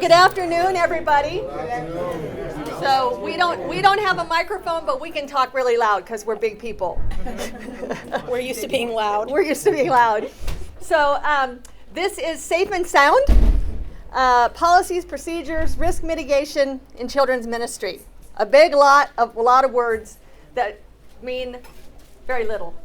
Good afternoon, everybody. So we don't have a microphone, but we can talk really loud because we're big people. We're used to being loud. We're used to being loud. So this is Safe and Sound, Policies, Procedures, Risk Mitigation in Children's Ministry. A lot of words that mean very little.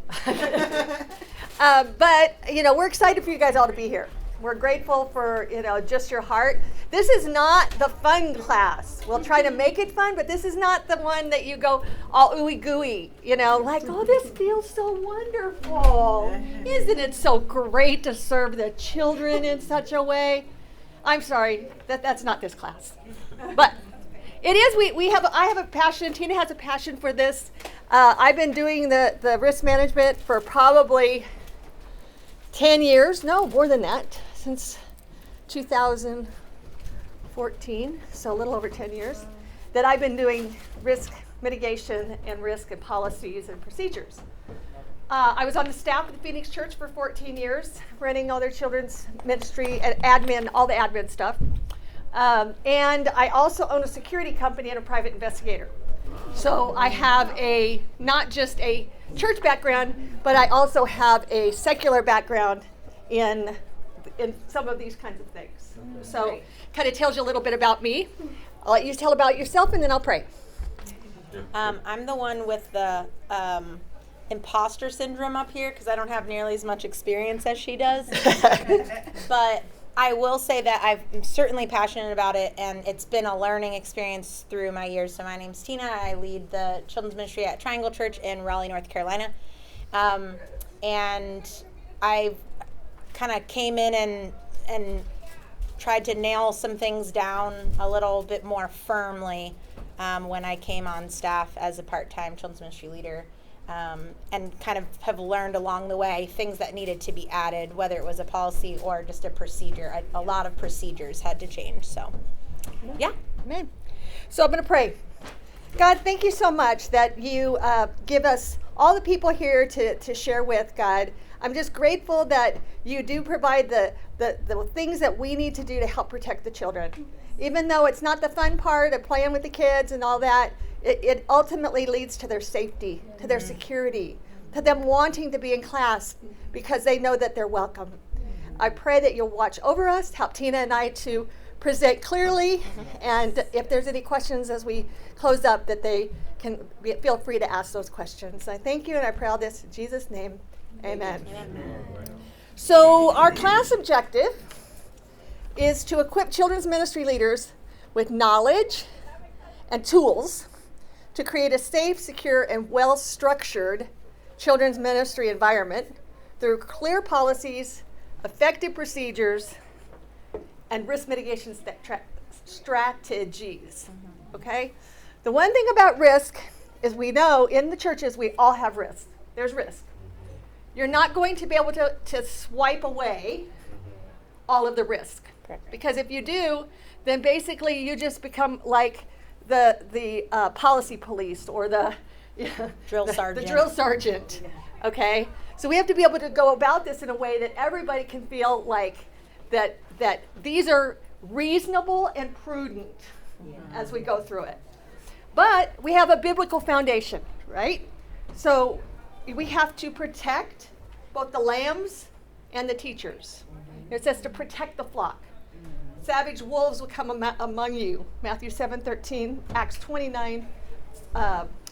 But we're excited for you guys all to be here. We're grateful for just your heart. This is not the fun class. We'll try to make it fun, but this is not the one that you go all ooey gooey, like, oh, this feels so wonderful. Isn't it so great to serve the children in such a way? I'm sorry, that's not this class. But it is, I have a passion, Tina has a passion for this. I've been doing the risk management for probably 10 years, no, more than that, since 2014, so a little over 10 years, that I've been doing risk mitigation and risk and policies and procedures. I was on the staff of the Phoenix Church for 14 years, running all their children's ministry and admin, all the admin stuff. And I also own a security company and a private investigator. So I have not just a church background, but I also have a secular background in some of these kinds of things. So kind of tells you a little bit about me. I'll let you tell about yourself and then I'll pray. I'm the one with the imposter syndrome up here because I don't have nearly as much experience as she does. But I will say that I'm certainly passionate about it, and it's been a learning experience through my years. So my name's Tina. I lead the children's ministry at Triangle Church in Raleigh, North Carolina. And I kind of came in and tried to nail some things down a little bit more firmly when I came on staff as a part-time children's ministry leader. And kind of have learned along the way things that needed to be added, whether it was a policy or just a procedure. A lot of procedures had to change. So, yeah. Amen. So I'm going to pray. God, thank you so much that you give us all the people here to share with, God. I'm just grateful that you do provide the things that we need to do to help protect the children. Even though it's not the fun part of playing with the kids and all that, it ultimately leads to their safety, to their security, to them wanting to be in class because they know that they're welcome. I pray that you'll watch over us, help Tina and I to present clearly, and if there's any questions as we close up, that they can feel free to ask those questions. I thank you and I pray all this in Jesus' name. Amen. Amen. So our class objective is to equip children's ministry leaders with knowledge and tools to create a safe, secure, and well-structured children's ministry environment through clear policies, effective procedures, and risk mitigation strategies. Okay? The one thing about risk is we know in the churches we all have risk. There's risk. You're not going to be able to swipe away all of the risk. Because if you do, then basically you just become like the policy police or the drill sergeant. The drill sergeant. Okay? So we have to be able to go about this in a way that everybody can feel like that these are reasonable and prudent as we go through it. But we have a biblical foundation, right? So we have to protect both the lambs and the teachers. It says to protect the flock. Savage wolves will come among you. Matthew 7:13, Acts 29,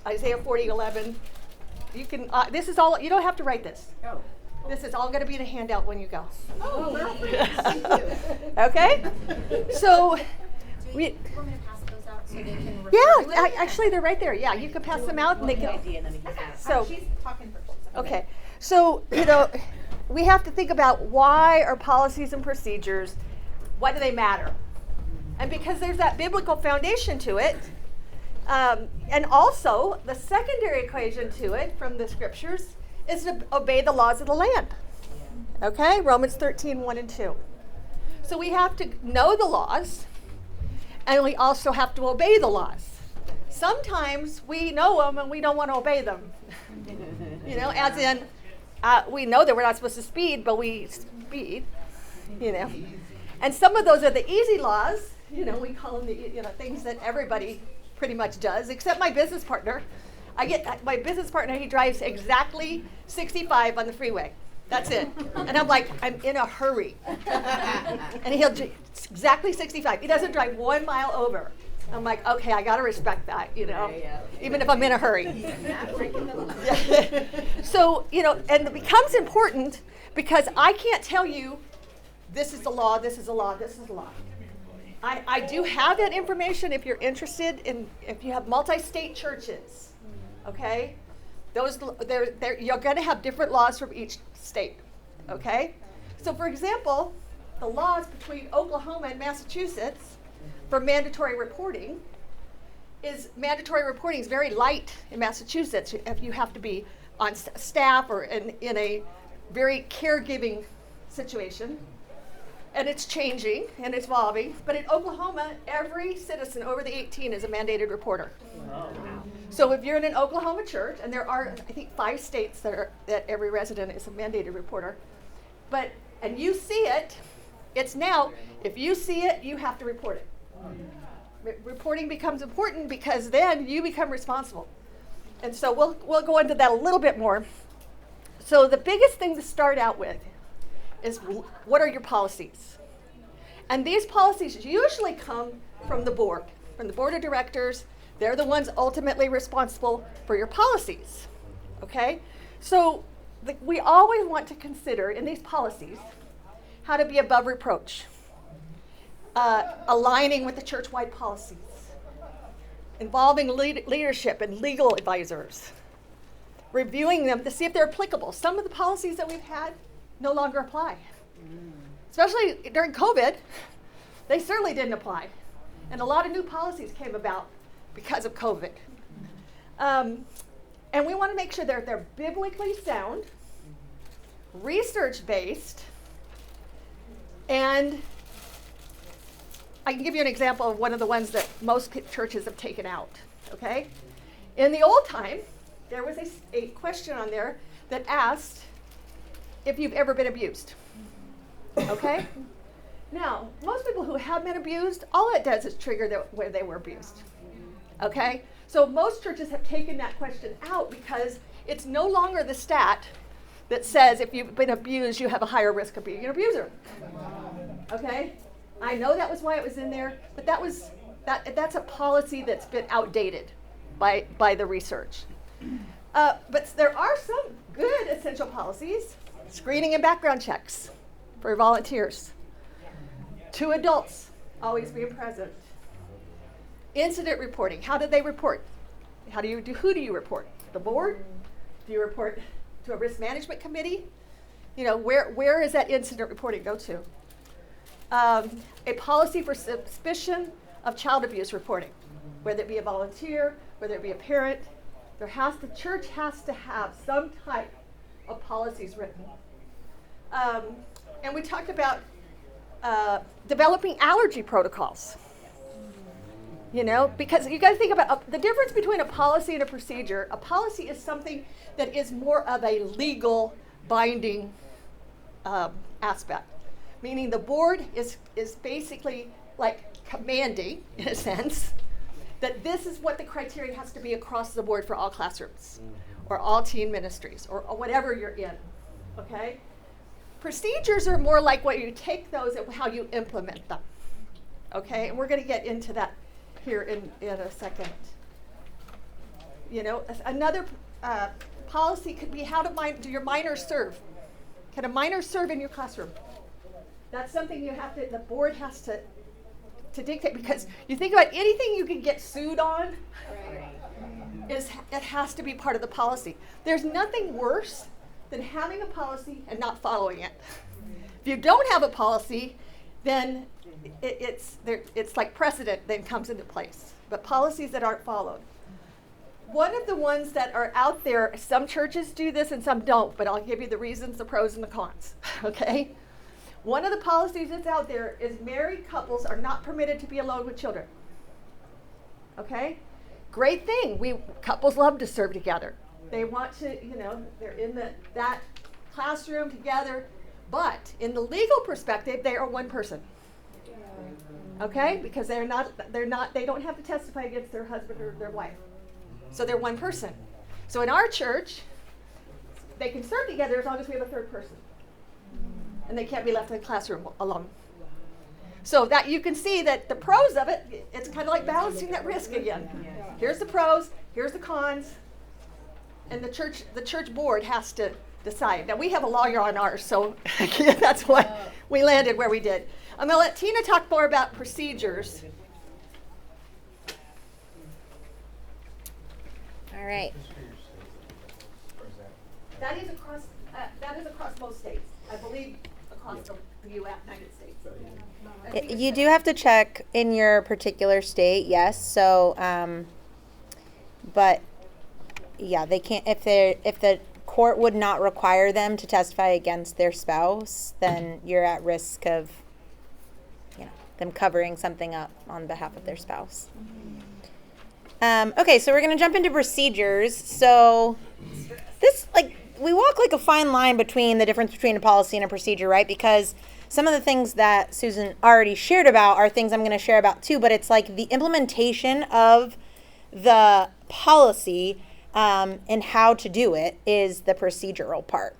Isaiah 40:11. You can. This is all. You don't have to write this. Oh. This is all going to be in a handout when you go. Oh, perfect. Thank you. Okay. So Do you want me to pass those out so they can? Actually, they're right there. Yeah, you can pass them out, and they can. So she's talking first. Okay. So we have to think about why are policies and procedures. Why do they matter? And because there's that biblical foundation to it, and also the secondary equation to it from the scriptures is to obey the laws of the land. Okay, Romans 13, 1 and 2. So we have to know the laws, and we also have to obey the laws. Sometimes we know them and we don't want to obey them. As in, we know that we're not supposed to speed, but we speed, And some of those are the easy laws, We call them the things that everybody pretty much does, except my business partner. My business partner, he drives exactly 65 on the freeway. That's it. And I'm like, I'm in a hurry. And he'll exactly 65. He doesn't drive 1 mile over. I'm like, okay, I got to respect that, even if I'm in a hurry. So, and it becomes important because I can't tell you this is the law, this is the law, this is the law. I do have that information if you're interested if you have multi-state churches, okay? You're going to have different laws from each state, okay? So, for example, the laws between Oklahoma and Massachusetts for mandatory reporting is very light in Massachusetts if you have to be on staff or in a very caregiving situation. And it's changing and it's evolving. But in Oklahoma, every citizen over the 18 is a mandated reporter. Wow. So if you're in an Oklahoma church, and there are, I think, 5 states that every resident is a mandated reporter, and you see it, it's now, if you see it, you have to report it. Reporting becomes important because then you become responsible. And so we'll go into that a little bit more. So the biggest thing to start out with is what are your policies? And these policies usually come from the board of directors. They're the ones ultimately responsible for your policies, okay? So we always want to consider in these policies how to be above reproach, aligning with the church-wide policies, involving leadership and legal advisors, reviewing them to see if they're applicable. Some of the policies that we've had no longer apply. Especially during COVID, they certainly didn't apply. And a lot of new policies came about because of COVID. And we want to make sure that they're biblically sound, research-based, and I can give you an example of one of the ones that most churches have taken out, okay? In the old time, there was a question on there that asked if you've ever been abused, okay? Now, most people who have been abused, all it does is trigger where they were abused, okay? So most churches have taken that question out because it's no longer the stat that says if you've been abused, you have a higher risk of being an abuser, okay? I know that was why it was in there, but that's a policy that's been outdated by the research. But there are some good essential policies. Screening and background checks for volunteers. 2 adults always being present. Incident reporting. How do they report? Who do you report? The board? Do you report to a risk management committee? Where is that incident reporting go to? A policy for suspicion of child abuse reporting, whether it be a volunteer, whether it be a parent. The church has to have some type of policies written. And we talked about developing allergy protocols. Because you got to think about the difference between a policy and a procedure. A policy is something that is more of a legal binding aspect, meaning the board is basically like commanding, in a sense, that this is what the criteria has to be across the board for all classrooms or all teen ministries or whatever you're in, okay? Procedures are more like what you take those and how you implement them, okay? And we're going to get into that here in a second. Another policy could be how do your minors serve? Can a minor serve in your classroom? That's something the board has to dictate, because you think about anything you can get sued on, it has to be part of the policy. There's nothing worse than having a policy and not following it. If you don't have a policy, then it's like precedent then comes into place. But policies that aren't followed. One of the ones that are out there, some churches do this and some don't, but I'll give you the reasons, the pros and the cons, okay? One of the policies that's out there is married couples are not permitted to be alone with children. Okay? Great thing. Couples love to serve together. They want to, they're in that classroom together. But in the legal perspective, they are one person. Okay? Because they don't have to testify against their husband or their wife. So they're one person. So in our church, they can serve together as long as we have a third person. And they can't be left in the classroom alone. So that you can see that the pros of it, it's kind of like balancing that risk again. Here's the pros, here's the cons, and the church board has to decide. Now we have a lawyer on ours, so that's why we landed where we did. I'm going to let Tina talk more about procedures. All right. That is across most states. I believe across the United States. You do have to check in your particular state, yes. So, but yeah, they can't if the court would not require them to testify against their spouse, then you're at risk of, them covering something up on behalf of their spouse. Okay, so we're going to jump into procedures. So this, we walk like a fine line between the difference between a policy and a procedure, right? Because some of the things that Susan already shared about are things I'm going to share about too, but it's like the implementation of the policy and how to do it is the procedural part.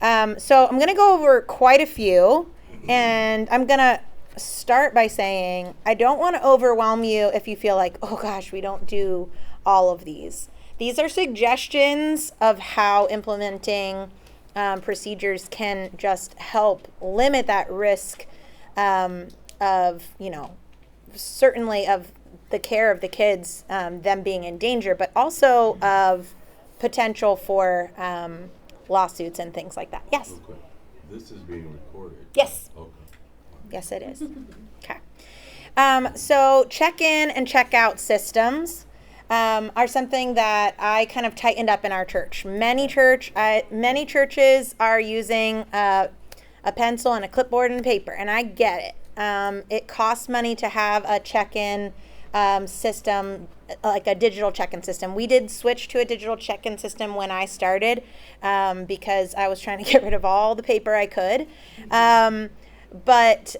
So I'm going to go over quite a few, and I'm going to start by saying I don't want to overwhelm you if you feel like, oh gosh, we don't do all of these. These are suggestions of how implementing procedures can just help limit that risk of, certainly of the care of the kids, them being in danger, but also of potential for lawsuits and things like that. Yes? Okay. This is being recorded. Yes. Okay. Yes, it is. Okay. So check-in and check-out systems are something that I kind of tightened up in our church. Many churches are using a pencil and a clipboard and paper, and I get it. It costs money to have a check-in system, like a digital check-in system. We did switch to a digital check-in system when I started because I was trying to get rid of all the paper I could. But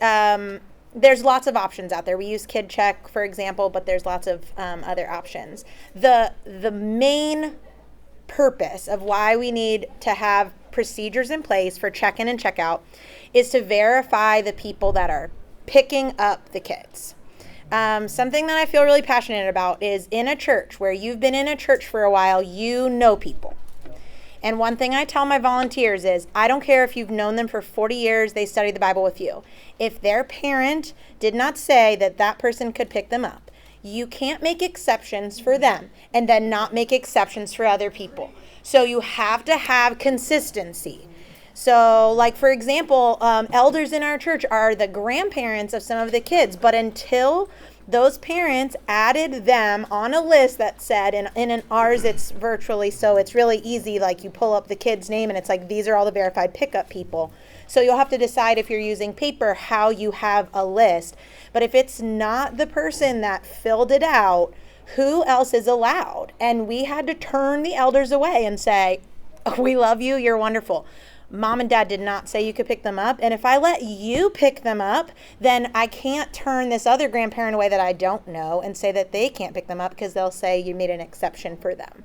there's lots of options out there. We use KidCheck, for example, but there's lots of other options. The main purpose of why we need to have procedures in place for check-in and check-out is to verify the people that are picking up the kids. Something that I feel really passionate about is in a church where you've been in a church for a while, you know people. And one thing I tell my volunteers is, I don't care if you've known them for 40 years, they studied the Bible with you. If their parent did not say that that person could pick them up, you can't make exceptions for them and then not make exceptions for other people. So you have to have consistency. So, like, for example, elders in our church are the grandparents of some of the kids, but until those parents added them on a list that said, and in ours it's virtually, so it's really easy, like you pull up the kid's name and it's like, these are all the verified pickup people. So you'll have to decide if you're using paper how you have a list. But if it's not the person that filled it out, who else is allowed? And we had to turn the elders away and say, oh, we love you, you're wonderful. Mom and dad did not say you could pick them up. And if I let you pick them up, then I can't turn this other grandparent away that I don't know and say that they can't pick them up because they'll say you made an exception for them.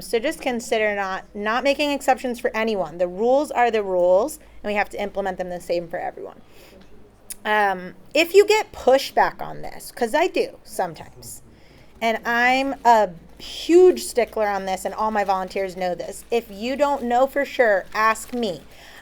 So just consider not making exceptions for anyone. The rules are the rules, and we have to implement them the same for everyone. If you get pushback on this, because I do sometimes, and I'm a huge stickler on this, and all my volunteers know this. If you don't know for sure, ask me.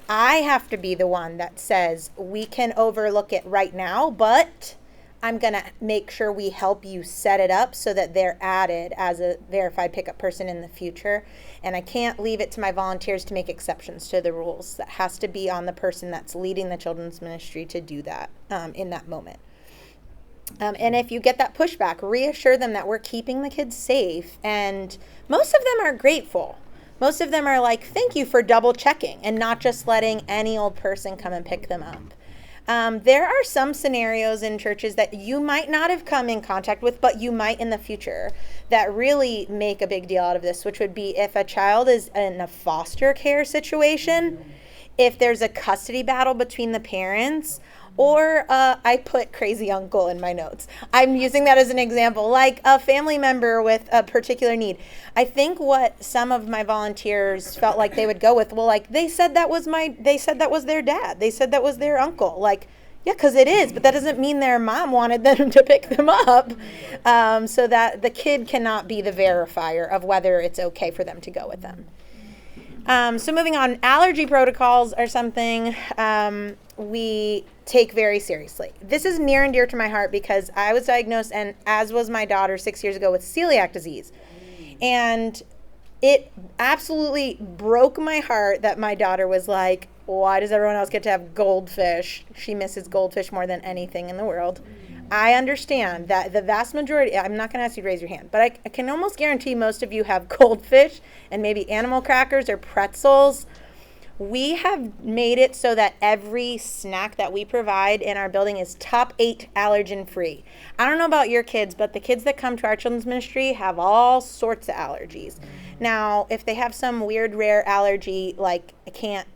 I have to be the one that says we can overlook it right now, but I'm going to make sure we help you set it up so that they're added as a verified pickup person in the future. And I can't leave it to my volunteers to make exceptions to the rules. That has to be on the person that's leading the children's ministry to do that in that moment. And if you get that pushback, reassure them that we're keeping the kids safe. And most of them are grateful. Most of them are like, thank you for double checking and not just letting any old person come and pick them up. There are some scenarios in churches that you might not have come in contact with, but you might in the future, that really make a big deal out of this, which would be if a child is in a foster care situation, if there's a custody battle between the parents, Or I put crazy uncle in my notes. I'm using that as an example, like a family member with a particular need. I think what some of my volunteers felt like they would go with, well, like they said that was their dad. They said that was their uncle. Like, yeah, because it is, but that doesn't mean their mom wanted them to pick them up. So that the kid cannot be the verifier of whether it's okay for them to go with them. So moving on, allergy protocols are something we take very seriously. This is near and dear to my heart because I was diagnosed, and as was my daughter 6 years ago, with celiac disease. And it absolutely broke my heart that my daughter was like, why does everyone else get to have goldfish? She misses goldfish more than anything in the world. I understand that the vast majority, I'm not going to ask you to raise your hand, but I can almost guarantee most of you have goldfish and maybe animal crackers or pretzels. We have made it so that every snack that we provide in our building is top 8 allergen free. I don't know about your kids, but the kids that come to our children's ministry have all sorts of allergies. Now, if they have some weird, rare allergy, like I can't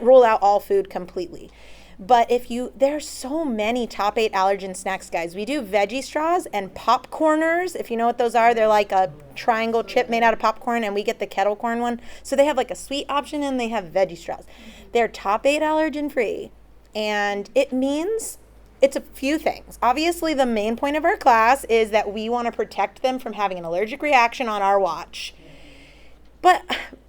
rule out all food completely. But there's so many top 8 allergen snacks, guys. We do veggie straws and popcorners. If you know what those are, they're like a triangle chip made out of popcorn, and we get the kettle corn one. So they have like a sweet option and they have veggie straws. They're top 8 allergen free. And it means it's a few things. Obviously, the main point of our class is that we want to protect them from having an allergic reaction on our watch. But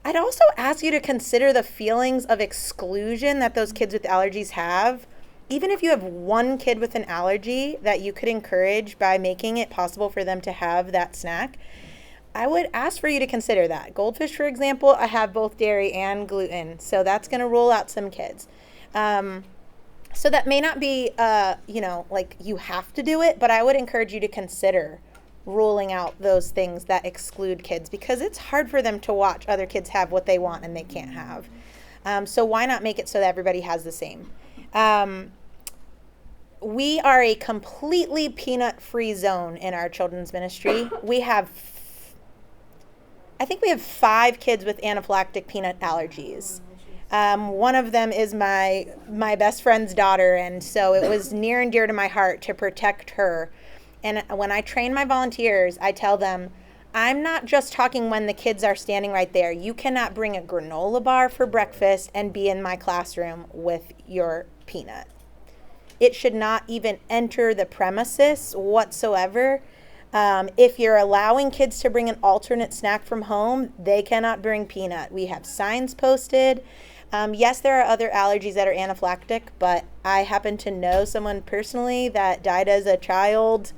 I'd also ask you to consider the feelings of exclusion that those kids with allergies have. Even if you have one kid with an allergy that you could encourage by making it possible for them to have that snack, I would ask for you to consider that. Goldfish, for example, I have both dairy and gluten, so that's going to rule out some kids. So that may not be, like you have to do it, but I would encourage you to consider ruling out those things that exclude kids, because it's hard for them to watch other kids have what they want and they can't have. So why not make it so that everybody has the same? We are a completely peanut-free zone in our children's ministry. I think we have 5 kids with anaphylactic peanut allergies. One of them is my best friend's daughter, and so it was near and dear to my heart to protect her. And when I train my volunteers, I tell them, I'm not just talking when the kids are standing right there. You cannot bring a granola bar for breakfast and be in my classroom with your peanut. It should not even enter the premises whatsoever. If you're allowing kids to bring an alternate snack from home, they cannot bring peanut. We have signs posted. Yes, there are other allergies that are anaphylactic, but I happen to know someone personally that died as a child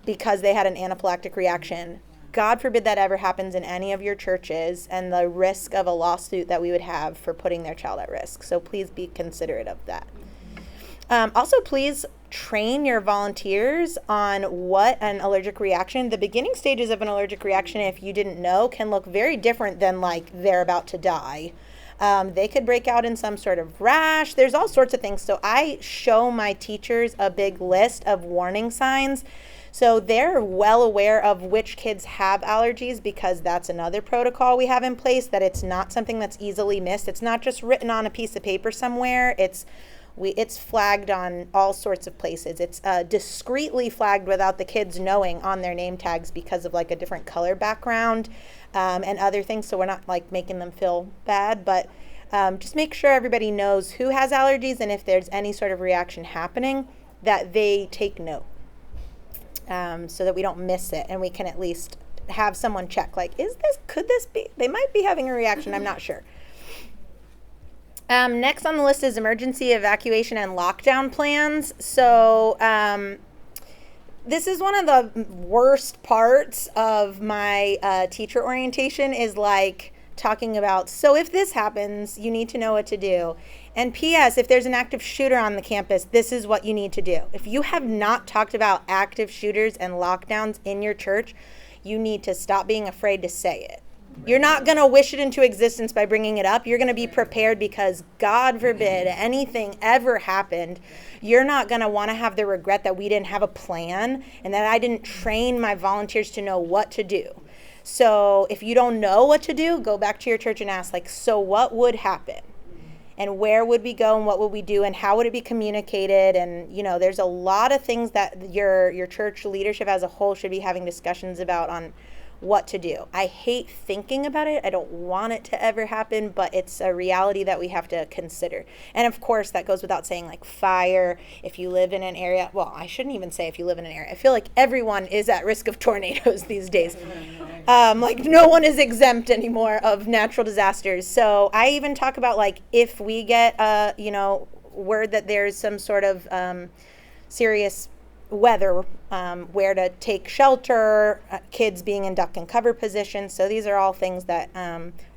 because they had an anaphylactic reaction. God forbid that ever happens in any of your churches, and the risk of a lawsuit that we would have for putting their child at risk. So please be considerate of that. Also, please train your volunteers on what an allergic reaction, the beginning stages of an allergic reaction, if you didn't know, can look very different than like they're about to die. They could break out in some sort of rash. There's all sorts of things. So I show my teachers a big list of warning signs. So they're well aware of which kids have allergies, because that's another protocol we have in place, that it's not something that's easily missed. It's not just written on a piece of paper somewhere. It's flagged on all sorts of places. It's discreetly flagged without the kids knowing on their name tags because of like a different color background and other things. So we're not like making them feel bad, but just make sure everybody knows who has allergies, and if there's any sort of reaction happening, that they take note so that we don't miss it, and we can at least have someone check, like, could this be, they might be having a reaction, I'm not sure. Next on the list is emergency evacuation and lockdown plans. So this is one of the worst parts of my teacher orientation, is like talking about, so if this happens, you need to know what to do. And P.S., if there's an active shooter on the campus, this is what you need to do. If you have not talked about active shooters and lockdowns in your church, you need to stop being afraid to say it. You're not going to wish it into existence by bringing it up. You're going to be prepared, because God forbid anything ever happened. You're not going to want to have the regret that we didn't have a plan and that I didn't train my volunteers to know what to do. So if you don't know what to do, go back to your church and ask, like, so what would happen? and where would we go and what would we do and how would it be communicated? And, there's a lot of things that your church leadership as a whole should be having discussions about on what to do. I hate thinking about it. I don't want it to ever happen, but it's a reality that we have to consider. And of course, that goes without saying, like fire, if you live in an area, well, I shouldn't even say if you live in an area. I feel like everyone is at risk of tornadoes these days. Like no one is exempt anymore of natural disasters. So I even talk about like if we get word that there's some sort of serious weather, where to take shelter, kids being in duck and cover positions. So these are all things that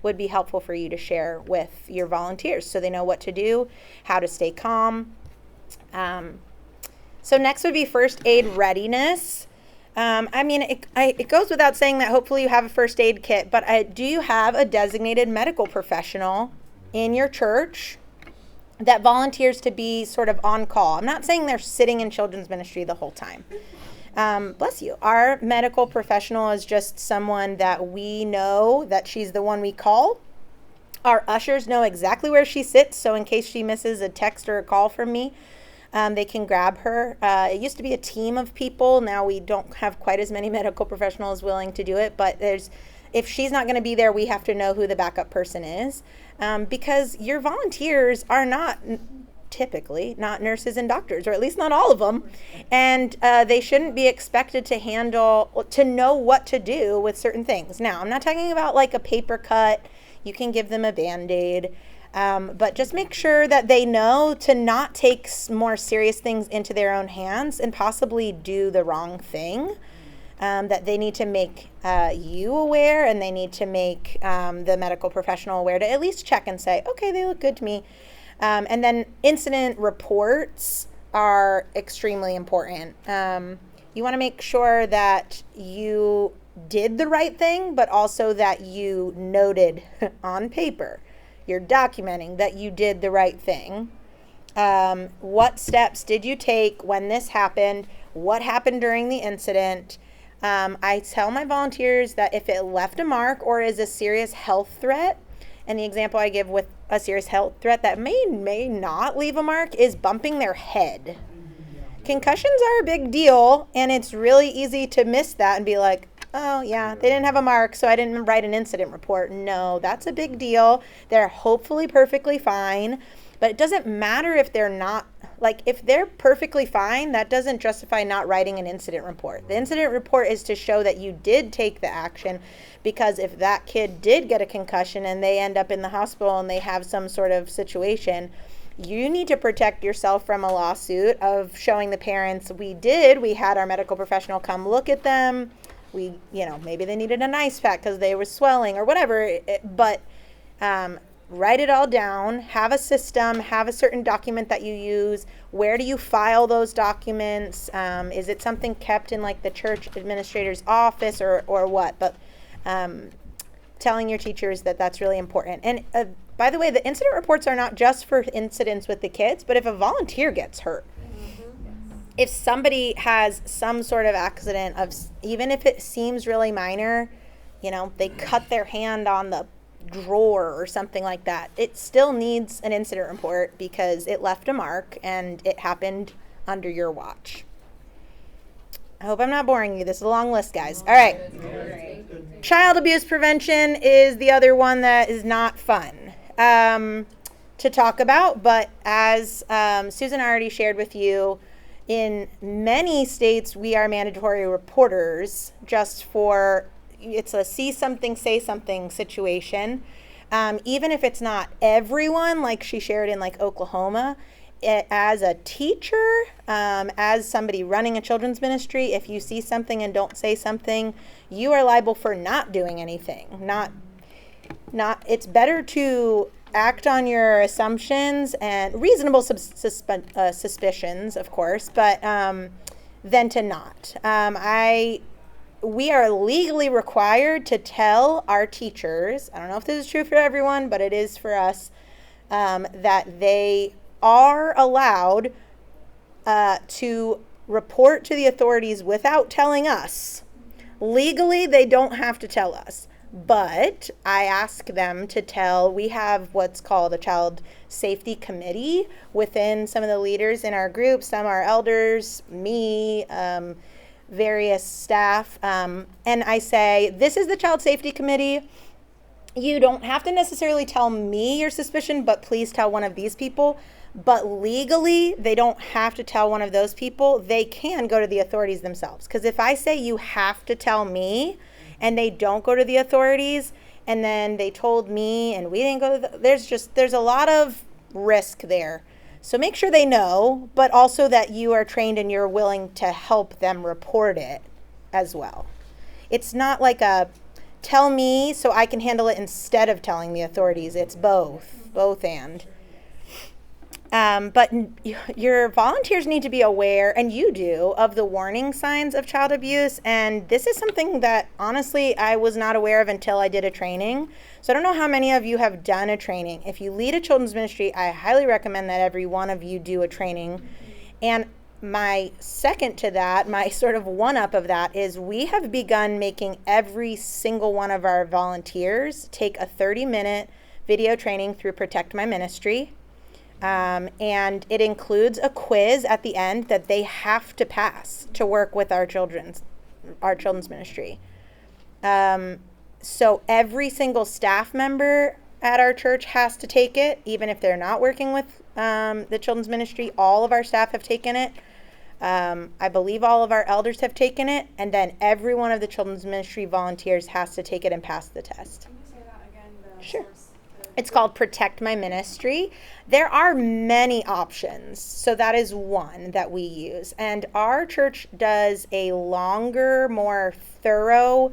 would be helpful for you to share with your volunteers so they know what to do, how to stay calm. So next would be first aid readiness. It goes without saying that hopefully you have a first aid kit, but do you have a designated medical professional in your church that volunteers to be sort of on call? I'm not saying they're sitting in children's ministry the whole time. Bless you. Our medical professional is just someone that we know that she's the one we call. Our ushers know exactly where she sits, so in case she misses a text or a call from me, they can grab her. It used to be a team of people. Now we don't have quite as many medical professionals willing to do it, but if she's not going to be there, we have to know who the backup person is, because your volunteers are typically not nurses and doctors, or at least not all of them, and they shouldn't be expected to know what to do with certain things. Now, I'm not talking about like a paper cut. You can give them a Band-Aid, but just make sure that they know to not take more serious things into their own hands and possibly do the wrong thing. That they need to make you aware, and they need to make the medical professional aware to at least check and say, okay, they look good to me. And then incident reports are extremely important. You want to make sure that you did the right thing, but also that you noted on paper, you're documenting that you did the right thing. What steps did you take when this happened? What happened during the incident? I tell my volunteers that if it left a mark or is a serious health threat, and the example I give with a serious health threat that may not leave a mark is bumping their head. Concussions are a big deal, and it's really easy to miss that and be like, oh yeah, they didn't have a mark, so I didn't write an incident report. No, that's a big deal. They're hopefully perfectly fine, but it doesn't matter if they're not. Like, if they're perfectly fine, that doesn't justify not writing an incident report. The incident report is to show that you did take the action, because if that kid did get a concussion and they end up in the hospital and they have some sort of situation, you need to protect yourself from a lawsuit of showing the parents, we had our medical professional come look at them. Maybe they needed an ice pack because they were swelling or whatever, but write it all down, have a system, have a certain document that you use. Where do you file those documents? Is it something kept in like the church administrator's office or what? But telling your teachers that that's really important. And by the way, the incident reports are not just for incidents with the kids, but if a volunteer gets hurt, if somebody has some sort of accident even if it seems really minor, they cut their hand on the drawer or something like that, it still needs an incident report because it left a mark and it happened under your watch. I hope I'm not boring you. This is a long list, guys. All right. Child abuse prevention is the other one that is not fun to talk about, but as Susan already shared with you, in many states we are mandatory reporters just for it's a see something, say something situation. Even if it's not everyone, like she shared in like Oklahoma, as a teacher, as somebody running a children's ministry, if you see something and don't say something, you are liable for not doing anything. It's better to act on your assumptions and reasonable suspicions, of course, but than to not. We are legally required to tell our teachers, I don't know if this is true for everyone, but it is for us, that they are allowed to report to the authorities without telling us. Legally, they don't have to tell us. but I ask them to tell, we have what's called a child safety committee within some of the leaders in our group. Some are elders, me, various staff. And I say, this is the child safety committee. You don't have to necessarily tell me your suspicion, but please tell one of these people. But legally, they don't have to tell one of those people. They can go to the authorities themselves. Because if I say you have to tell me and they don't go to the authorities, and then they told me and we didn't go to there's a lot of risk there. So make sure they know, but also that you are trained and you're willing to help them report it as well. It's not like a tell me so I can handle it instead of telling the authorities. It's both and. But your volunteers need to be aware, and you do, of the warning signs of child abuse. And this is something that, honestly, I was not aware of until I did a training. So I don't know how many of you have done a training. If you lead a children's ministry, I highly recommend that every one of you do a training. And my second to that, my sort of one-up of that, is we have begun making every single one of our volunteers take a 30-minute video training through Protect My Ministry. And it includes a quiz at the end that they have to pass to work with our children's ministry. So every single staff member at our church has to take it, even if they're not working with the children's ministry. All of our staff have taken it. I believe all of our elders have taken it, and then every one of the children's ministry volunteers has to take it and pass the test. Can you say that again? Sure. It's called Protect My Ministry. There are many options, so that is one that we use. And our church does a longer, more thorough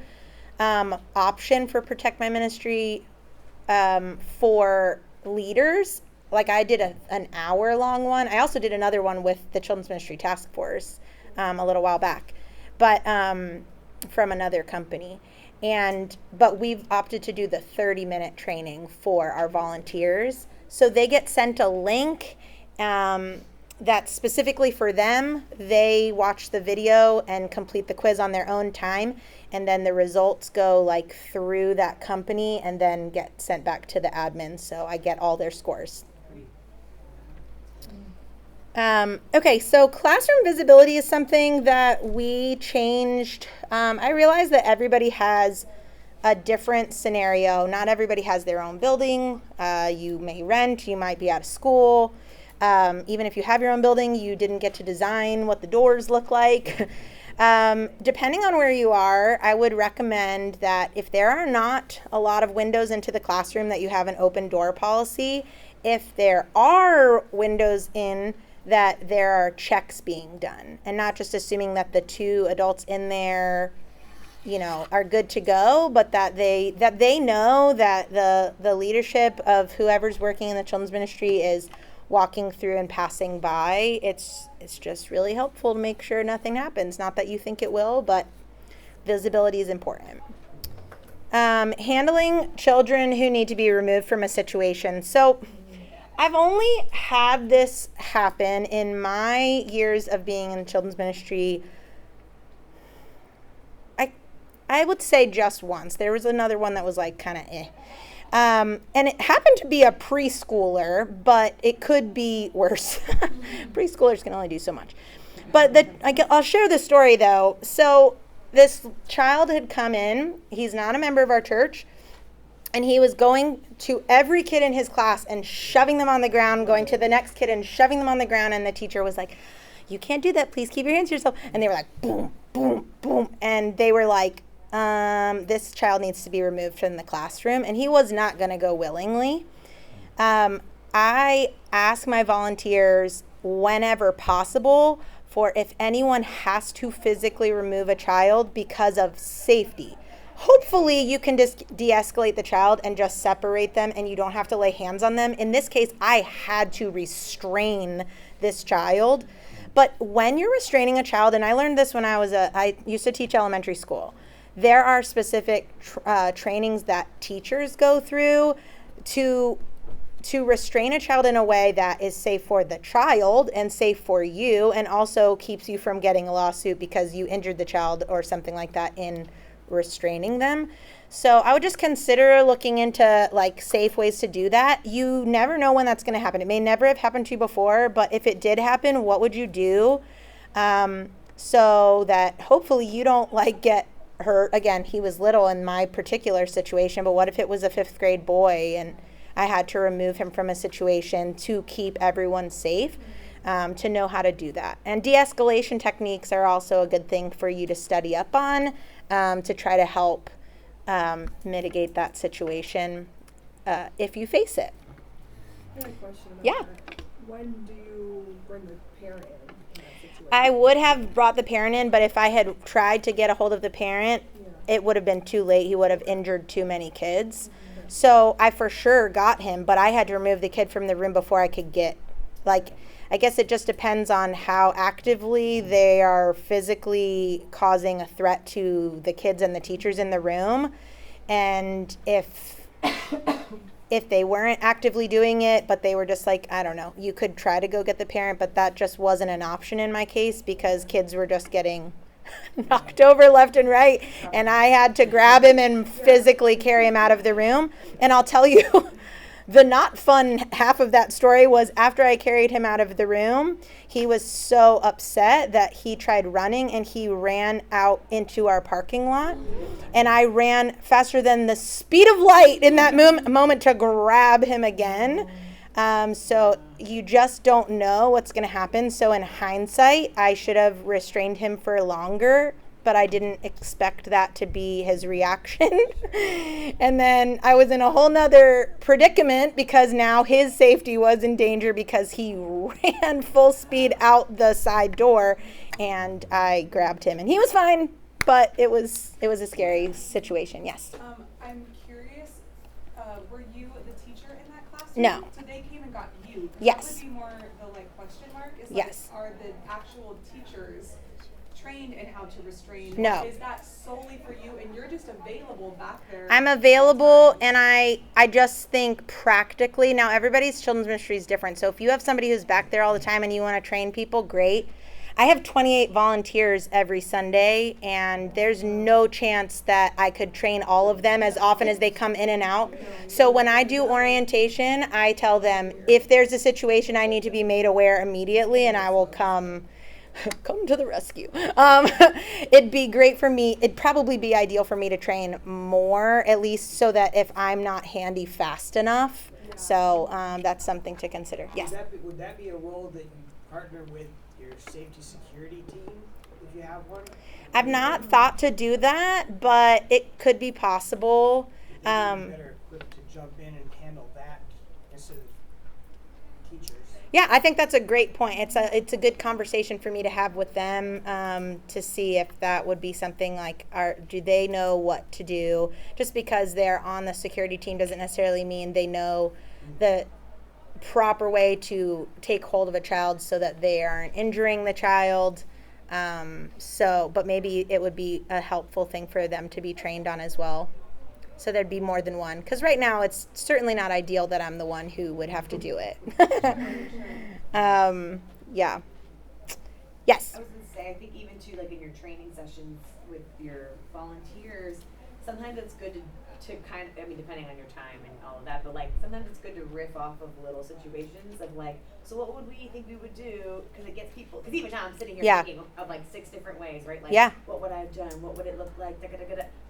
option for Protect My Ministry for leaders. Like I did an hour-long one. I also did another one with the Children's Ministry Task Force a little while back, but from another company. But we've opted to do the 30-minute training for our volunteers. So they get sent a link that's specifically for them. They watch the video and complete the quiz on their own time. And then the results go like through that company and then get sent back to the admin. So I get all their scores. Okay, so classroom visibility is something that we changed. I realize that everybody has a different scenario. Not everybody has their own building. You may rent, you might be out of school. Even if you have your own building, you didn't get to design what the doors look like. Depending on where you are, I would recommend that if there are not a lot of windows into the classroom, that you have an open door policy. If there are windows in, that there are checks being done, and not just assuming that the two adults in there, are good to go, but that they know that the leadership of whoever's working in the children's ministry is walking through and passing by. It's just really helpful to make sure nothing happens. Not that you think it will, but visibility is important. Handling children who need to be removed from a situation. So I've only had this happen in my years of being in children's ministry. I would say just once. There was another one that was like kind of and it happened to be a preschooler, but it could be worse. Preschoolers can only do so much. But I'll share the story though. So this child had come in. He's not a member of our church. And he was going to every kid in his class and shoving them on the ground, going to the next kid and shoving them on the ground. And the teacher was like, "You can't do that. Please keep your hands to yourself." And they were like, boom, boom, boom. And they were like, this child needs to be removed from the classroom. And he was not going to go willingly. I ask my volunteers whenever possible for if anyone has to physically remove a child because of safety. Hopefully you can just de-escalate the child and just separate them and you don't have to lay hands on them. In this case, I had to restrain this child. But when you're restraining a child, and I learned this when I used to teach elementary school, there are specific trainings that teachers go through to restrain a child in a way that is safe for the child and safe for you, and also keeps you from getting a lawsuit because you injured the child or something like that in restraining them. So I would just consider looking into like safe ways to do that. You never know when that's going to happen. It may never have happened to you before, but if it did happen, what would you do? So that hopefully you don't like get hurt. Again, he was little in my particular situation, but what if it was a 5th grade boy and I had to remove him from a situation to keep everyone safe? To know how to do that. And de-escalation techniques are also a good thing for you to study up on, to try to help mitigate that situation if you face it. I have a question about Yeah. that. When do you bring the parent in that situation? I would have brought the parent in, but if I had tried to get a hold of the parent, it would have been too late. He would have injured too many kids. So I for sure got him, but I had to remove the kid from the room before I could get, like, I guess it just depends on how actively they are physically causing a threat to the kids and the teachers in the room. And if they weren't actively doing it, but they were just like, I don't know, you could try to go get the parent, but that just wasn't an option in my case because kids were just getting knocked over left and right. And I had to grab him and physically carry him out of the room. And I'll tell you, the not fun half of that story was after I carried him out of the room, he was so upset that he tried running and he ran out into our parking lot. And I ran faster than the speed of light in that moment to grab him again. So you just don't know what's going to happen. So in hindsight, I should have restrained him for longer, but I didn't expect that to be his reaction. And then I was in a whole nother predicament because now his safety was in danger because he ran full speed out the side door and I grabbed him and he was fine, but it was a scary situation. Yes. I'm curious, were you the teacher in that classroom? No. So they came and got you. Yes. That would be more the like question mark. Is Yes. Like, are the actual teachers trained in how to restrain? No. Or is that solely for you and you're just available back there? I'm available, and I just think practically, now everybody's children's ministry is different. So if you have somebody who's back there all the time and you want to train people, great. I have 28 volunteers every Sunday, and there's no chance that I could train all of them as often as they come in and out. So when I do orientation, I tell them if there's a situation I need to be made aware immediately, and I will come to the rescue. It'd be great for me. It'd probably be ideal for me to train more, at least so that if I'm not handy fast enough. So that's something to consider. Yes. Would that be a role that you partner with your safety security team if you have one? I've not thought to do that, but it could be possible. They'd be better equipped to jump in and handle that instead of teachers. Yeah, I think that's a great point. It's a good conversation for me to have with them to see if that would be something like, do they know what to do? Just because they're on the security team doesn't necessarily mean they know the proper way to take hold of a child so that they aren't injuring the child. But maybe it would be a helpful thing for them to be trained on as well. So there'd be more than one. Because right now it's certainly not ideal that I'm the one who would have to do it. Yeah. Yes. I was going to say, I think even too, like in your training sessions with your volunteers, sometimes it's good to kind of, I mean, depending on your time and all of that, but like sometimes it's good to riff off of little situations of like, so what would we think we would do? Because it gets people, because even now I'm sitting here thinking of like 6 different ways, right? Like, what would I have done? What would it look like?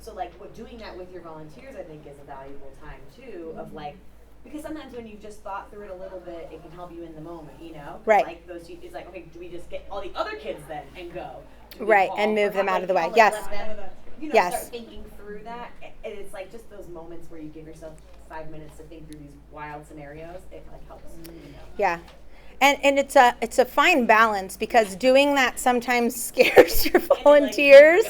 So like doing that with your volunteers, I think is a valuable time too, of like, because sometimes when you've just thought through it a little bit, it can help you in the moment, you know? Right. Like it's like, okay, do we just get all the other kids then and go? Right, and move them out of the way. Yes. Let them, Yes. start thinking through that. And it's like just those moments where you give yourself 5 minutes to think through these wild scenarios. It like helps. Yeah. And it's a fine balance because doing that sometimes scares your volunteers.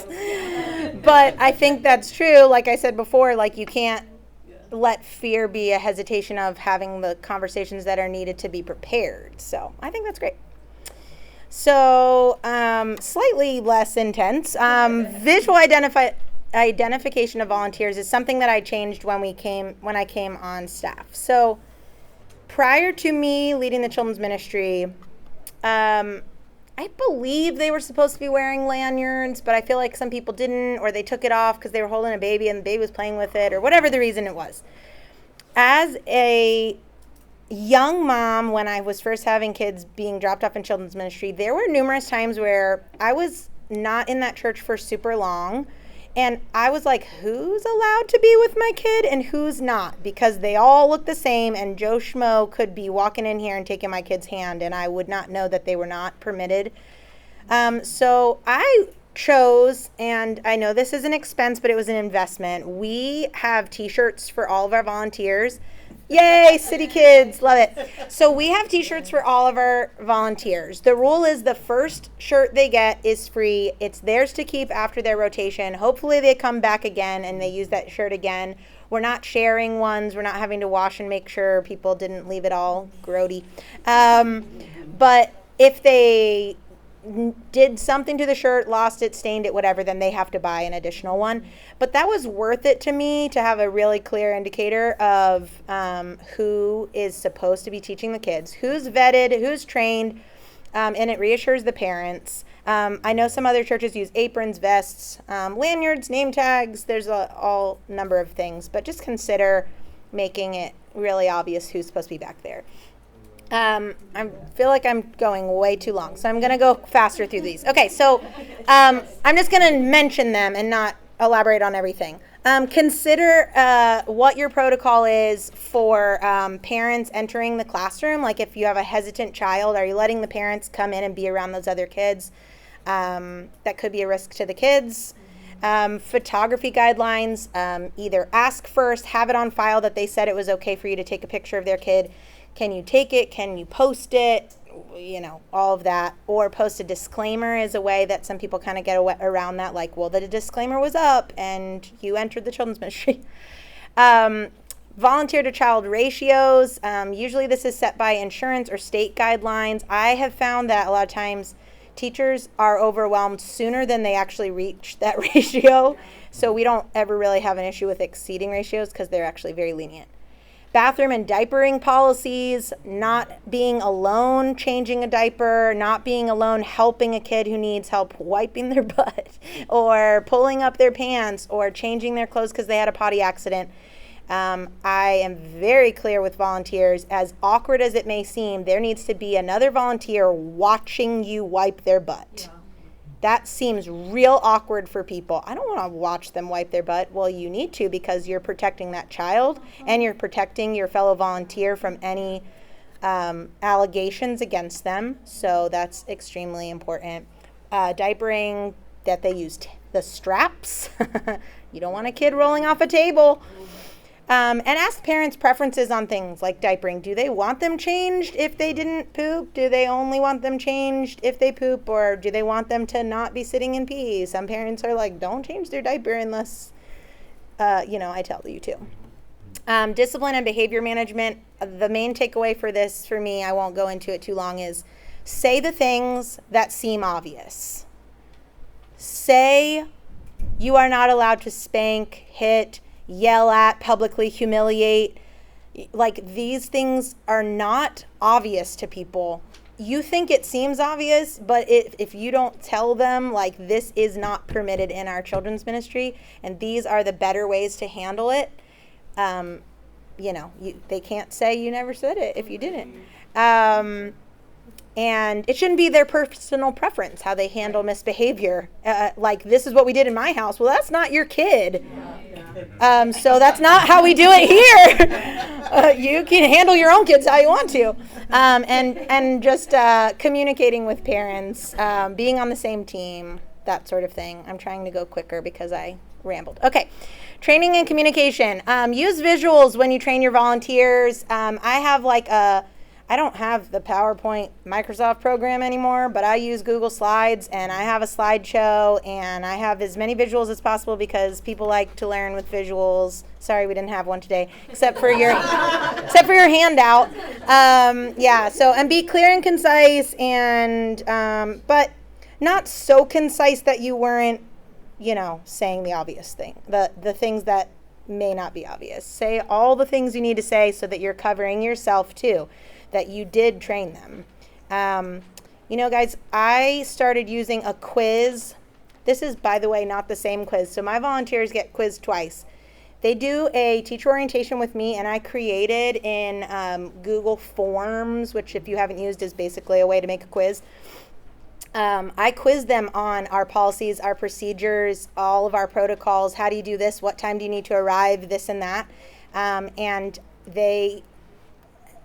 But I think that's true. Like I said before, like you can't let fear be a hesitation of having the conversations that are needed to be prepared. So I think that's great. So slightly less intense. Visual identification of volunteers is something that I changed when I came on staff. So prior to me leading the children's ministry, I believe they were supposed to be wearing lanyards, but I feel like some people didn't, or they took it off because they were holding a baby and the baby was playing with it, or whatever the reason it was. As a young mom, when I was first having kids being dropped off in children's ministry, there were numerous times where I was not in that church for super long, and I was like, who's allowed to be with my kid and who's not? Because they all look the same, and Joe Schmo could be walking in here and taking my kid's hand, and I would not know that they were not permitted. So I chose, and I know this is an expense, but it was an investment. We have t-shirts for all of our volunteers. Yay, city kids, love it. So we have t-shirts for all of our volunteers. The rule is the first shirt they get is free. It's theirs to keep after their rotation. Hopefully they come back again and they use that shirt again. We're not sharing ones. We're not having to wash and make sure people didn't leave it all grody. But if they did something to the shirt, lost it, stained it, whatever, then they have to buy an additional one. But that was worth it to me to have a really clear indicator of who is supposed to be teaching the kids, who's vetted, who's trained, and it reassures the parents. I know some other churches use aprons, vests, lanyards, name tags. There's all number of things, but just consider making it really obvious who's supposed to be back there. I feel like I'm going way too long, so I'm going to go faster through these. Okay, so I'm just going to mention them and not elaborate on everything. Consider what your protocol is for parents entering the classroom. Like if you have a hesitant child, are you letting the parents come in and be around those other kids? That could be a risk to the kids. Photography guidelines, either ask first, have it on file that they said it was okay for you to take a picture of their kid. Can you take it? Can you post it? You know, all of that. Or post a disclaimer is a way that some people kind of get around that. Like, well, the disclaimer was up and you entered the children's ministry. Volunteer to child ratios. Usually this is set by insurance or state guidelines. I have found that a lot of times teachers are overwhelmed sooner than they actually reach that ratio. So we don't ever really have an issue with exceeding ratios because they're actually very lenient. Bathroom and diapering policies, not being alone changing a diaper, not being alone helping a kid who needs help wiping their butt or pulling up their pants or changing their clothes because they had a potty accident. I am very clear with volunteers, as awkward as it may seem, there needs to be another volunteer watching you wipe their butt. Yeah. That seems real awkward for people. I don't want to watch them wipe their butt. Well, you need to, because you're protecting that child and you're protecting your fellow volunteer from any allegations against them. So that's extremely important. Diapering, that they use the straps. You don't want a kid rolling off a table. And ask parents preferences on things like diapering. Do they want them changed if they didn't poop? Do they only want them changed if they poop? Or do they want them to not be sitting in pee? Some parents are like, don't change their diaper unless, I tell you to. Discipline and behavior management. The main takeaway for this, for me, I won't go into it too long, is say the things that seem obvious. Say you are not allowed to spank, hit, yell at, publicly humiliate. Like, these things are not obvious to people. You think it seems obvious, but if you don't tell them, like, this is not permitted in our children's ministry and these are the better ways to handle it, they can't say you never said it if you didn't. And it shouldn't be their personal preference how they handle misbehavior. Like, this is what we did in my house. Well, that's not your kid. So that's not how we do it here. You can handle your own kids how you want to. And just communicating with parents, being on the same team, that sort of thing. I'm trying to go quicker because I rambled. Okay. Training and communication. Use visuals when you train your volunteers. I don't have the PowerPoint Microsoft program anymore, but I use Google Slides, and I have a slideshow, and I have as many visuals as possible because people like to learn with visuals. Sorry, we didn't have one today, except for your handout. And be clear and concise, and but not so concise that you weren't, saying the obvious thing, the things that may not be obvious. Say all the things you need to say so that you're covering yourself too, that you did train them. You know, guys, I started using a quiz. This is, by the way, not the same quiz. So my volunteers get quizzed twice. They do a teacher orientation with me, and I created in Google Forms, which if you haven't used is basically a way to make a quiz. I quiz them on our policies, our procedures, all of our protocols. How do you do this? What time do you need to arrive? This and that. And they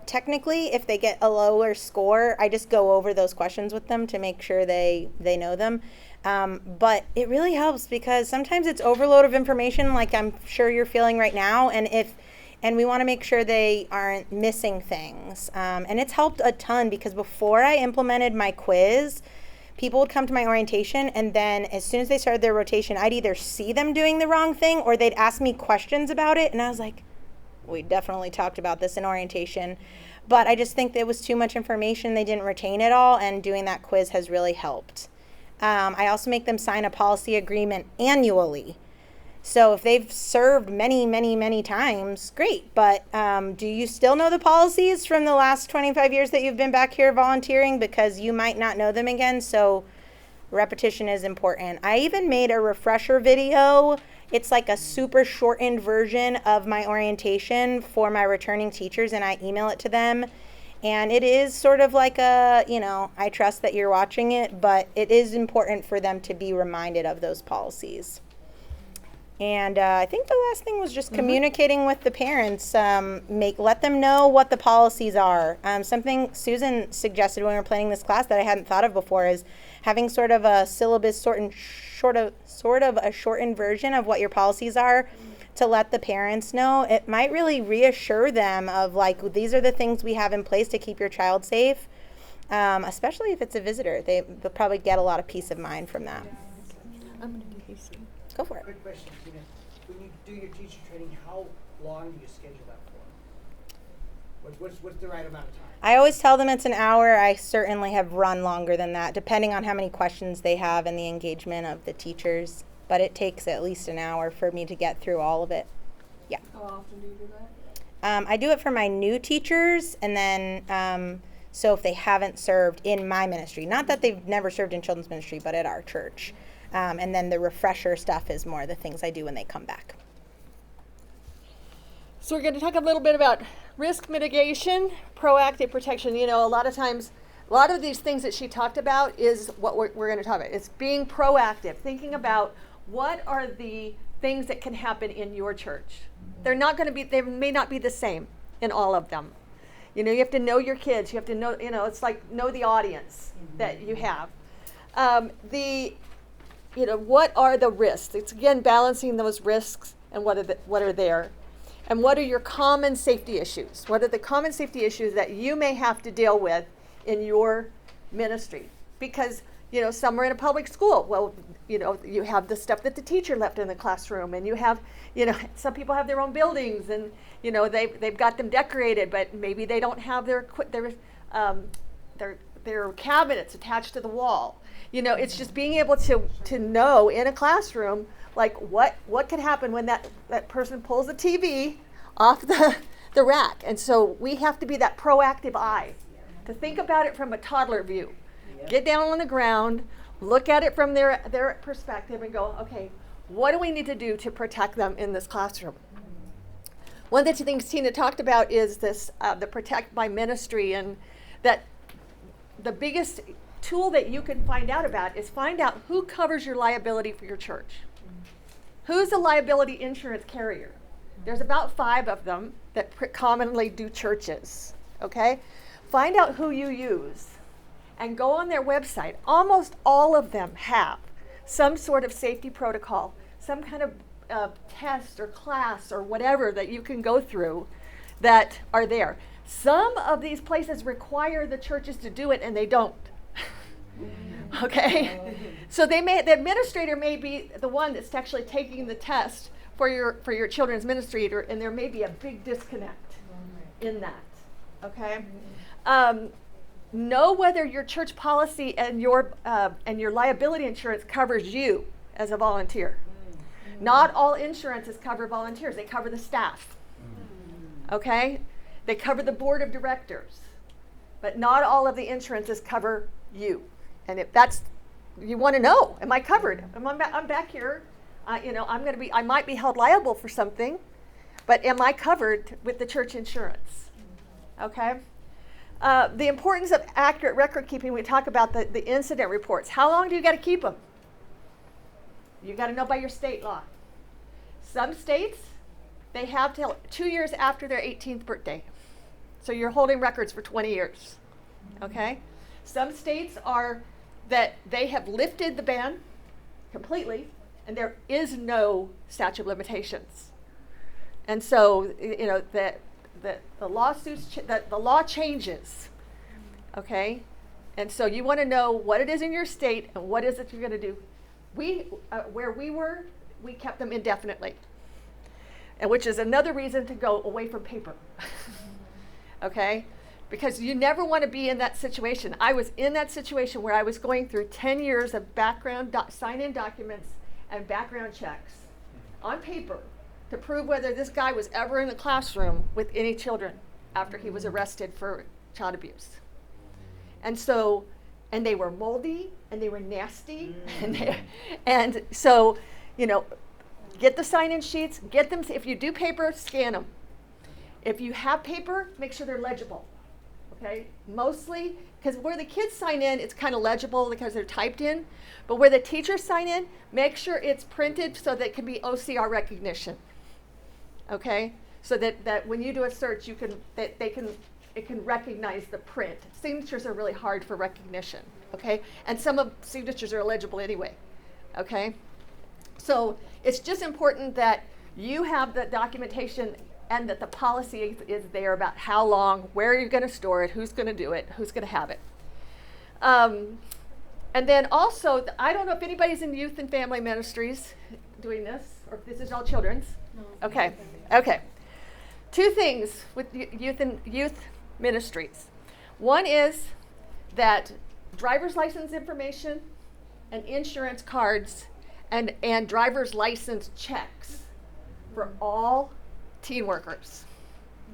technically, if they get a lower score, I just go over those questions with them to make sure they know them. But it really helps because sometimes it's overload of information like I'm sure you're feeling right now. And we want to make sure they aren't missing things. And it's helped a ton because before I implemented my quiz, people would come to my orientation, and then as soon as they started their rotation, I'd either see them doing the wrong thing or they'd ask me questions about it. And I was like, we definitely talked about this in orientation. But I just think there was too much information. They didn't retain it all, and doing that quiz has really helped. I also make them sign a policy agreement annually. So if they've served many, many, many times, great. But do you still know the policies from the last 25 years that you've been back here volunteering? Because you might not know them again. So repetition is important. I even made a refresher video. It's like a super shortened version of my orientation for my returning teachers, and I email it to them. And it is sort of like I trust that you're watching it, but it is important for them to be reminded of those policies. And I think the last thing was just communicating with the parents. Let them know what the policies are. Something Susan suggested when we were planning this class that I hadn't thought of before is having sort of a syllabus sort of a shortened version of what your policies are to let the parents know. It might really reassure them of like, these are the things we have in place to keep your child safe, especially if it's a visitor. They'll probably get a lot of peace of mind from that. I'm going to do Casey. Go for it. Quick question, Tina. When you do your teacher training, how long do you schedule that for? What's the right amount of time? I always tell them it's an hour. I certainly have run longer than that, depending on how many questions they have and the engagement of the teachers. But it takes at least an hour for me to get through all of it. Yeah. How often do you do that? I do it for my new teachers, and then so if they haven't served in my ministry, not that they've never served in children's ministry, but at our church. And then the refresher stuff is more the things I do when they come back. So we're going to talk a little bit about risk mitigation, proactive protection. You know, a lot of times, a lot of these things that she talked about is what we're going to talk about. It's being proactive, thinking about what are the things that can happen in your church. They're not going to be, they may not be the same in all of them. You know, you have to know your kids. You have to know, it's like know the audience that you have. What are the risks? It's again balancing those risks and what are there. And what are your common safety issues? What are the common safety issues that you may have to deal with in your ministry? Because, some are in a public school. Well, you have the stuff that the teacher left in the classroom, and you have, some people have their own buildings, and, they've got them decorated, but maybe they don't have their cabinets attached to the wall. It's just being able to know in a classroom, like what could happen when that person pulls a TV off the rack. And so we have to be that proactive eye to think about it from a toddler view. Get down on the ground, look at it from their perspective and go, okay, what do we need to do to protect them in this classroom? One of the things Tina talked about is this, the Protect by Ministry, and that the biggest tool that you can find out about is find out who covers your liability for your church. Who's the liability insurance carrier? There's about 5 of them that commonly do churches, okay? Find out who you use and go on their website. Almost all of them have some sort of safety protocol, some kind of test or class or whatever that you can go through that are there. Some of these places require the churches to do it and they don't. Okay, so the administrator may be the one that's actually taking the test for your children's ministry, and there may be a big disconnect in that. Okay, know whether your church policy and your liability insurance covers you as a volunteer. Not all insurances cover volunteers; they cover the staff. Okay, they cover the board of directors, but not all of the insurances cover you. And if that's, you want to know, am I covered? I'm back here, I might be held liable for something, but am I covered with the church insurance? Okay? The importance of accurate record keeping, we talk about the incident reports. How long do you got to keep them? You got to know by your state law. Some states, they have till 2 years after their 18th birthday. So you're holding records for 20 years. Okay? Some states are that they have lifted the ban completely, and there is no statute of limitations. And so, the lawsuits, the law changes. Okay? And so you want to know what it is in your state and what is it you're going to do. Where we were, we kept them indefinitely. And which is another reason to go away from paper. Okay? Because you never want to be in that situation. I was in that situation where I was going through 10 years of background sign-in documents and background checks on paper to prove whether this guy was ever in the classroom with any children after he was arrested for child abuse. And so, and they were moldy and they were nasty. And so, get the sign-in sheets, get them, if you do paper, scan them. If you have paper, make sure they're legible. Okay, mostly, because where the kids sign in, it's kind of legible because they're typed in. But where the teachers sign in, make sure it's printed so that it can be OCR recognition. Okay, so that when you do a search, it can recognize the print. Signatures are really hard for recognition. Okay, and some of signatures are illegible anyway. Okay, so it's just important that you have the documentation and that the policy is there about how long, where you're going to store it, who's going to do it, who's going to have it. And then also, I don't know if anybody's in youth and family ministries doing this, or if this is all children's. No. Okay. Two things with youth ministries. One is that driver's license information and insurance cards and driver's license checks for all teen workers,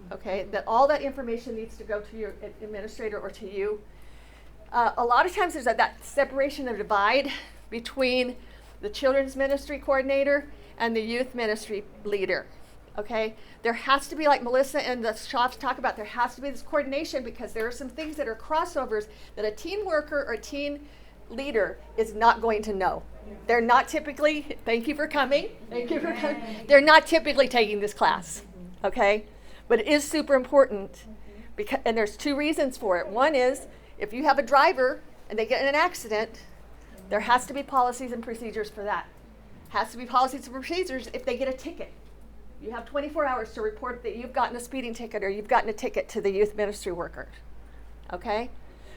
okay, that all that information needs to go to your administrator or to you. A lot of times there's that separation of divide between the children's ministry coordinator and the youth ministry leader, okay? There has to be, like Melissa and the shops talk about, there has to be this coordination because there are some things that are crossovers that a teen worker or teen leader is not going to know. They're not typically, thank you for coming, they're not typically taking this class, okay? But it is super important, because, and there's two reasons for it. One is, if you have a driver and they get in an accident, there has to be policies and procedures for that. Has to be policies and procedures if they get a ticket. You have 24 hours to report that you've gotten a speeding ticket or you've gotten a ticket to the youth ministry worker, okay?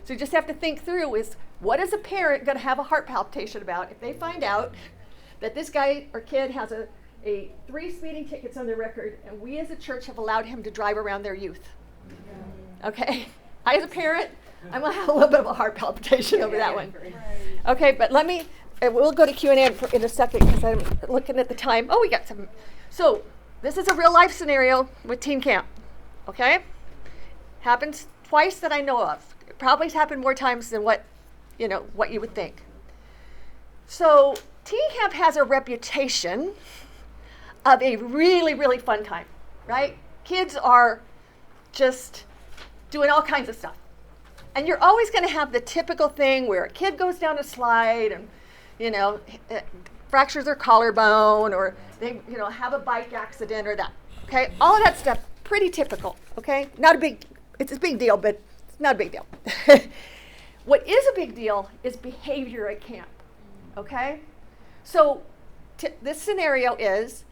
So you just have to think through is, what is a parent going to have a heart palpitation about if they find out that this guy or kid has a 3 speeding tickets on their record and we as a church have allowed him to drive around their youth? Okay? I as a parent, I'm going to have a little bit of a heart palpitation over that one. Okay, but we'll go to Q&A in a second because I'm looking at the time. Oh, we got some. So this is a real life scenario with teen camp, okay? Happens twice that I know of. It probably has happened more times than what you would think. So teen camp has a reputation of a really, really fun time, right? Kids are just doing all kinds of stuff. And you're always going to have the typical thing where a kid goes down a slide and, fractures their collarbone, or they, have a bike accident or that. Okay, all of that stuff, pretty typical. Okay, it's a big deal, but it's not a big deal. What is a big deal is behavior at camp. Okay, so this scenario is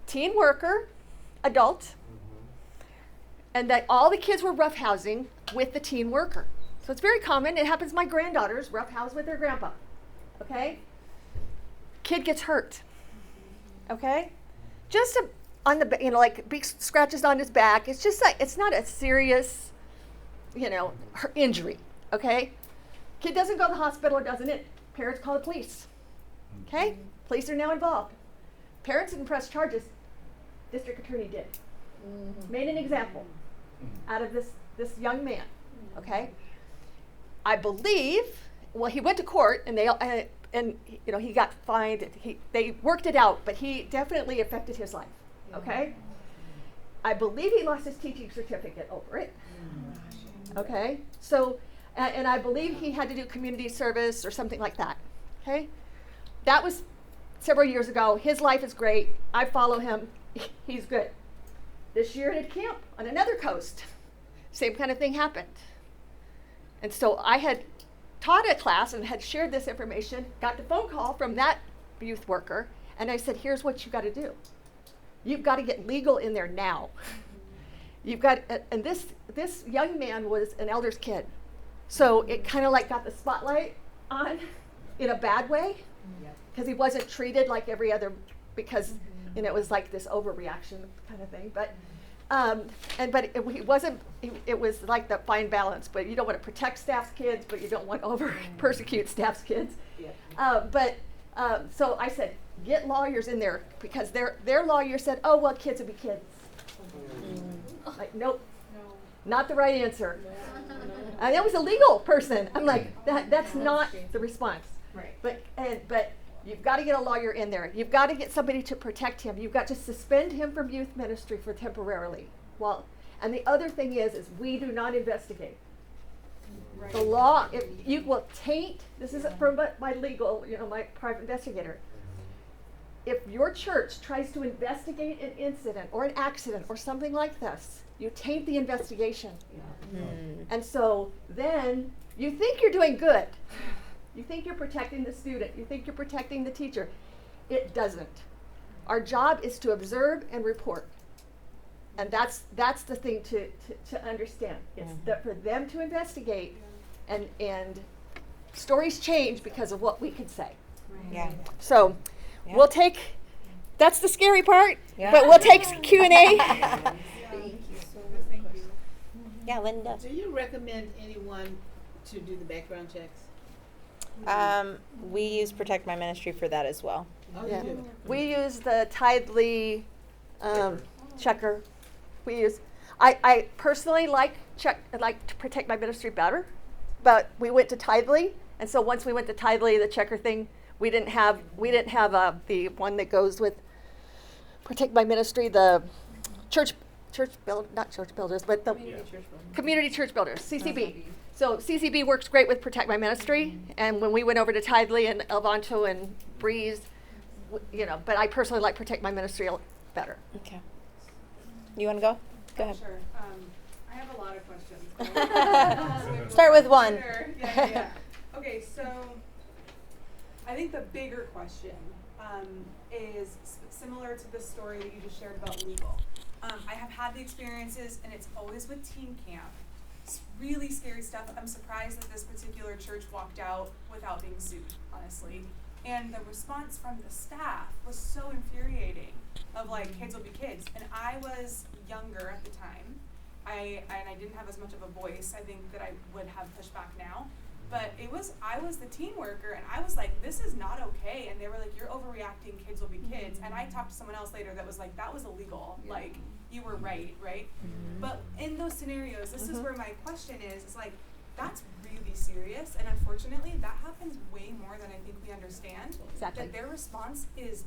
teen worker, adult, and that all the kids were roughhousing with the teen worker. So it's very common. It happens to my granddaughters roughhouse with their grandpa. Okay? Kid gets hurt. Okay? Just on the, like big scratches on his back. It's just like, it's not a serious, injury. Okay? Kid doesn't go to the hospital, doesn't it? Parents call the police. Okay? Police are now involved. Parents didn't press charges. District attorney did. Made an example out of this young man. Okay? I believe, well, he went to court and he got fined. They worked it out, but he definitely affected his life. Okay. I believe he lost his teaching certificate over it. Okay. So, and I believe he had to do community service or something like that. Okay. That was several years ago. His life is great. I follow him. He's good. This year at camp on another coast, same kind of thing happened. And so I had taught a class and had shared this information, got the phone call from that youth worker, and I said, here's what you got to do. You've got to get legal in there now. You've got, and this young man was an elder's kid. So it kind of like got the spotlight on in a bad way, because he wasn't treated like every other, because it was like this overreaction kind of thing. But he wasn't. It was like the fine balance. But you don't want to protect staff's kids, but you don't want to over persecute staff's kids. So I said, get lawyers in there, because their lawyer said, oh well, kids will be kids. Like, nope, not the right answer. And that was a legal person. I'm like, that's not the response. Right. But you've got to get a lawyer in there. You've got to get somebody to protect him. You've got to suspend him from youth ministry for temporarily. Well, and the other thing is we do not investigate. Right. The law, if you will taint, this isn't from my legal, my private investigator. If your church tries to investigate an incident or an accident or something like this, you taint the investigation. And so then you think you're doing good. You think you're protecting the student. You think you're protecting the teacher. It doesn't. Our job is to observe and report. And that's the thing to understand. It's that for them to investigate, and stories change because of what we can say. Yeah. So we'll take, that's the scary part, but we'll take Q&A. Thank you. Yeah, Linda. Do you recommend anyone to do the background checks? We use Protect My Ministry for that as well. Oh, Yeah. you do? We use the Tidely checker. I personally like to Protect My Ministry better, but we went to Tidely, and so once we went to Tidely, the checker thing, we didn't have the one that goes with Protect My Ministry, the not church builders, but the community church builders, CCB. So CCB works great with Protect My Ministry, and when we went over to Tidely and El Vanto and Breeze, but I personally like Protect My Ministry better. Okay. You want to go? Go ahead. Sure. I have a lot of questions. Start with one. Sure. Yeah. Okay, so I think the bigger question is similar to the story that you just shared about legal. I have had the experiences, and it's always with teen camp. It's really scary stuff. I'm surprised that this particular church walked out without being sued, honestly. And the response from the staff was so infuriating, of like, kids will be kids. And I was younger at the time. I didn't have as much of a voice. I think that I would have pushed back now. But I was the teen worker, and I was like, this is not okay. And they were like, you're overreacting, kids will be kids. And I talked to someone else later that was like, that was illegal. Yeah. Like, you were right? But in those scenarios, this is where my question is like, that's really serious. And unfortunately, that happens way more than I think we understand. Exactly. That their response is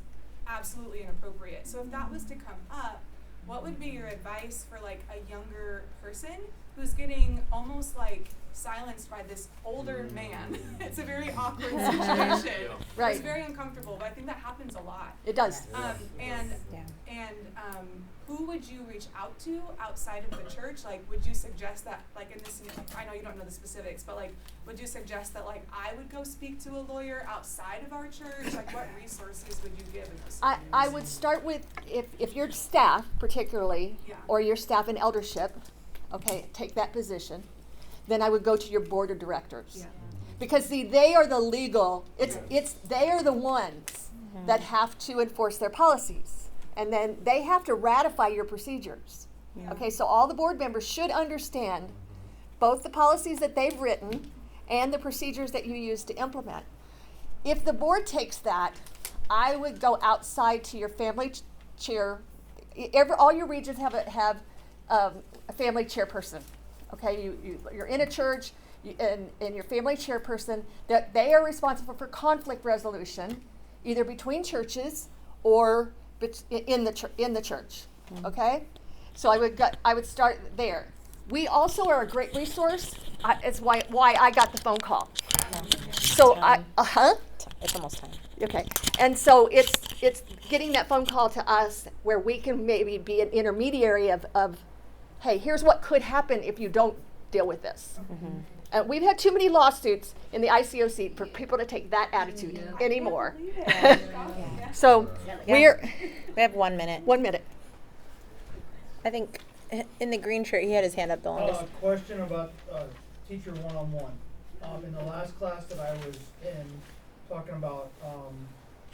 absolutely inappropriate. So if that was to come up, what would be your advice for like a younger person who's getting almost like silenced by this older man? It's a very awkward situation. Right. It's very uncomfortable, but I think that happens a lot. It does. Who would you reach out to outside of the church? Like, would you suggest that, like in this, I know you don't know the specifics, but like, would you suggest that like I would go speak to a lawyer outside of our church? Like, what resources would you give in those scenarios? I would start with, if your staff particularly, or your staff in eldership, okay, take that position, then I would go to your board of directors. Yeah. Because see, they are the legal, they are the ones that have to enforce their policies. And then they have to ratify your procedures. Yeah. Okay, so all the board members should understand both the policies that they've written and the procedures that you use to implement. If the board takes that, I would go outside to your family chair. All your regions have a family chairperson. Okay, you're in a church, and your family chairperson, that they are responsible for conflict resolution, either between churches or in the church. Okay, so I would start there. We also are a great resource. It's why I got the phone call. So It's almost time. Okay, and so it's getting that phone call to us where we can maybe be an intermediary of hey, here's what could happen if you don't deal with this. We've had too many lawsuits in the ICOC for people to take that attitude anymore. So we have 1 minute. 1 minute. I think in the green shirt, he had his hand up the longest. Question about teacher one-on-one. In the last class that I was in, talking about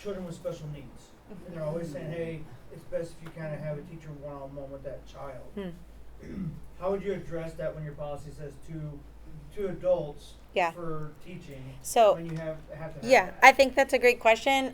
children with special needs. And they're always saying, hey, it's best if you kind of have a teacher one-on-one with that child. How would you address that when your policy says two adults for teaching, So, when you have to have that? I think that's a great question.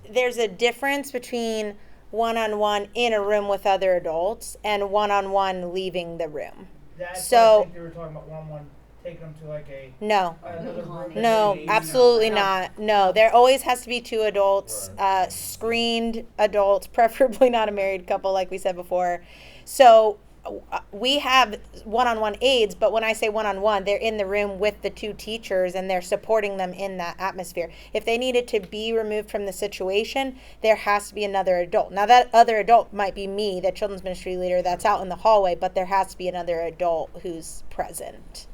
There's a difference between one-on-one in a room with other adults and one-on-one leaving the room. That's So, what I think they were talking about one-on-one, taking them to like another room. No, absolutely not. No, there always has to be two adults, screened adults, preferably not a married couple, like we said before. So we have one-on-one aides, but when I say one-on-one, they're in the room with the two teachers and they're supporting them in that atmosphere. If they needed to be removed from the situation, there has to be another adult. Now that other adult might be me, the children's ministry leader that's out in the hallway, but there has to be another adult who's present.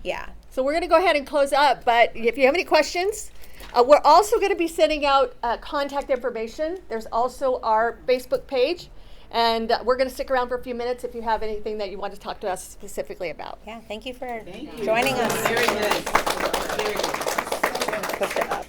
Yeah. So we're going to go ahead and close up, but if you have any questions, we're also going to be sending out contact information. There's also our Facebook page, and we're going to stick around for a few minutes if you have anything that you want to talk to us specifically about. Yeah, thank you for joining us. Very good. Very good. Push it up.